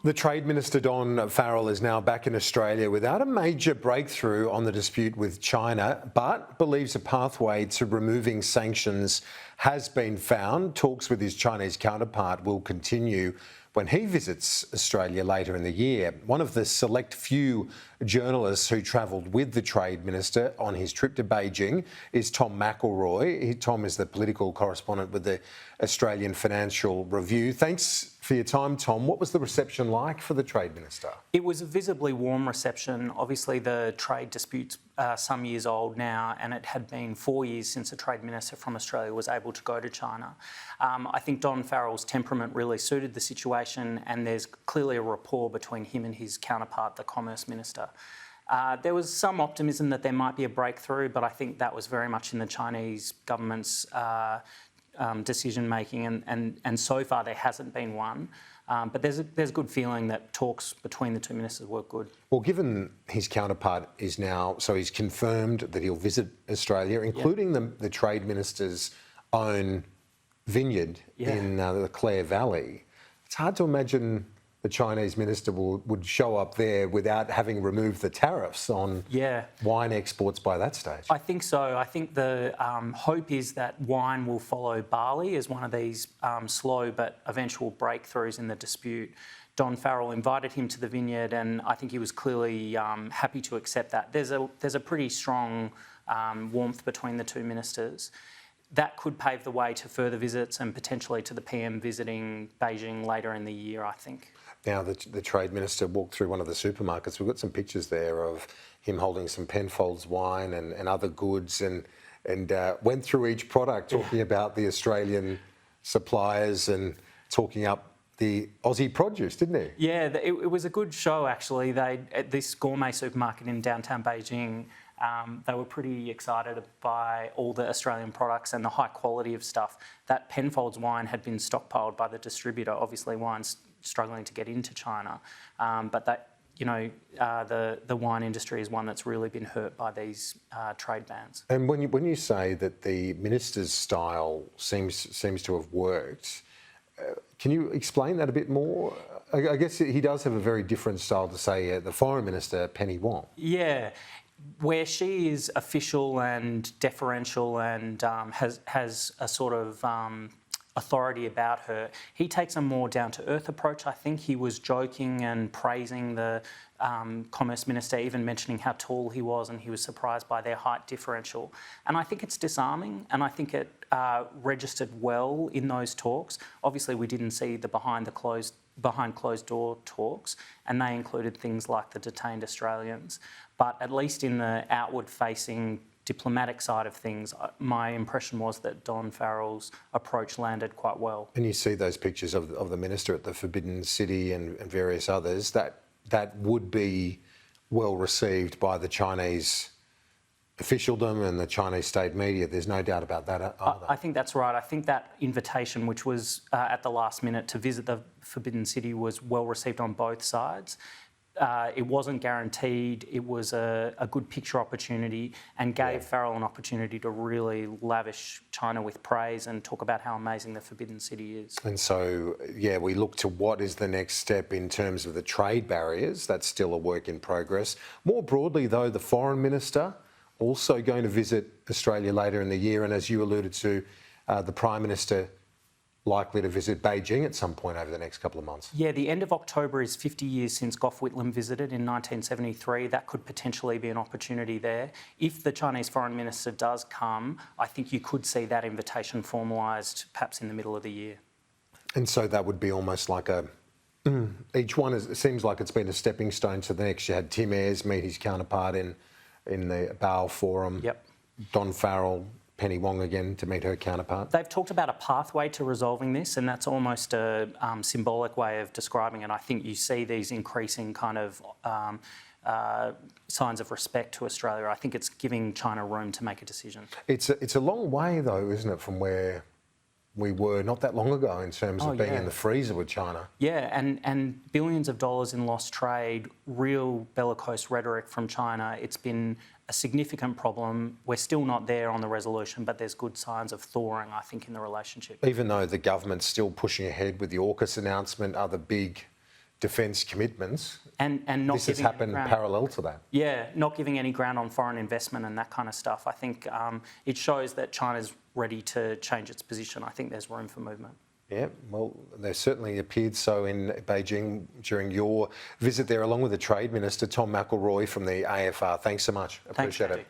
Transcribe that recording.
The Trade Minister Don Farrell is now back in Australia without a major breakthrough on the dispute with China, but believes a pathway to removing sanctions has been found. Talks with his Chinese counterpart will continue when he visits Australia later in the year. One of the select few journalists who travelled with the Trade Minister on his trip to Beijing is Tom McIlroy. Tom is the political correspondent with the Australian Financial Review. Thanks for your time, Tom. What was the reception like for the Trade Minister? It was a visibly warm reception. Obviously, the trade dispute's some years old now, and it had been 4 years since a Trade Minister from Australia was able to go to China. I think Don Farrell's temperament really suited the situation, and there's clearly a rapport between him and his counterpart, the Commerce Minister. There was some optimism that there might be a breakthrough, but I think that was very much in the Chinese government's decision making, and so far there hasn't been one. But there's good feeling that talks between the two ministers work good. Well, given his counterpart is now, so he's confirmed that he'll visit Australia, including the Trade Minister's own vineyard in the Clare Valley. It's hard to imagine the Chinese minister would show up there without having removed the tariffs on wine exports by that stage. I think so. I think the hope is that wine will follow barley as one of these slow but eventual breakthroughs in the dispute. Don Farrell invited him to the vineyard, and I think he was clearly happy to accept that. There's a pretty strong warmth between the two ministers. That could pave the way to further visits and potentially to the PM visiting Beijing later in the year, I think. Now, the Trade Minister walked through one of the supermarkets. We've got some pictures there of him holding some Penfolds wine and other goods and went through each product, talking about the Australian suppliers and talking up the Aussie produce, didn't he? Yeah, it was a good show, actually. At this gourmet supermarket in downtown Beijing, they were pretty excited by all the Australian products and the high quality of stuff. That Penfolds wine had been stockpiled by the distributor. Obviously, wine's struggling to get into China, but the wine industry is one that's really been hurt by these trade bans. And when you say that the minister's style seems to have worked, can you explain that a bit more? I guess he does have a very different style to, say, the Foreign Minister, Penny Wong. Yeah. Where she is official and deferential and has a sort of authority about her, he takes a more down-to-earth approach. I think he was joking and praising the Commerce Minister, even mentioning how tall he was, and he was surprised by their height differential. And I think it's disarming, and I think it registered well in those talks. Obviously, we didn't see the behind closed door talks, and they included things like the detained Australians. But at least in the outward-facing diplomatic side of things, my impression was that Don Farrell's approach landed quite well. And you see those pictures of the minister at the Forbidden City and various others, that would be well received by the Chinese officialdom and the Chinese state media. There's no doubt about that either. I think that's right. I think that invitation, which was at the last minute to visit the Forbidden City, was well received on both sides. It wasn't guaranteed. It was a good picture opportunity and gave Farrell an opportunity to really lavish China with praise and talk about how amazing the Forbidden City is. And so, we look to what is the next step in terms of the trade barriers. That's still a work in progress. More broadly, though, the Foreign Minister also going to visit Australia later in the year, and as you alluded to, the Prime Minister likely to visit Beijing at some point over the next couple of months. Yeah, the end of October is 50 years since Gough Whitlam visited in 1973. That could potentially be an opportunity there. If the Chinese Foreign Minister does come, I think you could see that invitation formalised perhaps in the middle of the year. And so that would be almost like each one it seems like it's been a stepping stone to the next. You had Tim Ayres meet his counterpart in the Bow Forum. Yep. Don Farrell, Penny Wong again to meet her counterpart. They've talked about a pathway to resolving this, and that's almost a symbolic way of describing it. I think you see these increasing kind of signs of respect to Australia. I think it's giving China room to make a decision. It's a long way, though, isn't it, from where we were not that long ago in terms of being in the freezer with China. Yeah, and billions of dollars in lost trade, real bellicose rhetoric from China. It's been a significant problem. We're still not there on the resolution, but there's good signs of thawing, I think, in the relationship. Even though the government's still pushing ahead with the AUKUS announcement, other big defence commitments. And not This has giving any happened ground. parallel to that. Yeah, not giving any ground on foreign investment and that kind of stuff. I think it shows that China's ready to change its position. I think there's room for movement. Yeah, well, there certainly appeared so in Beijing during your visit there, along with the Trade Minister, Tom McIlroy from the AFR. Thanks so much. Appreciate it.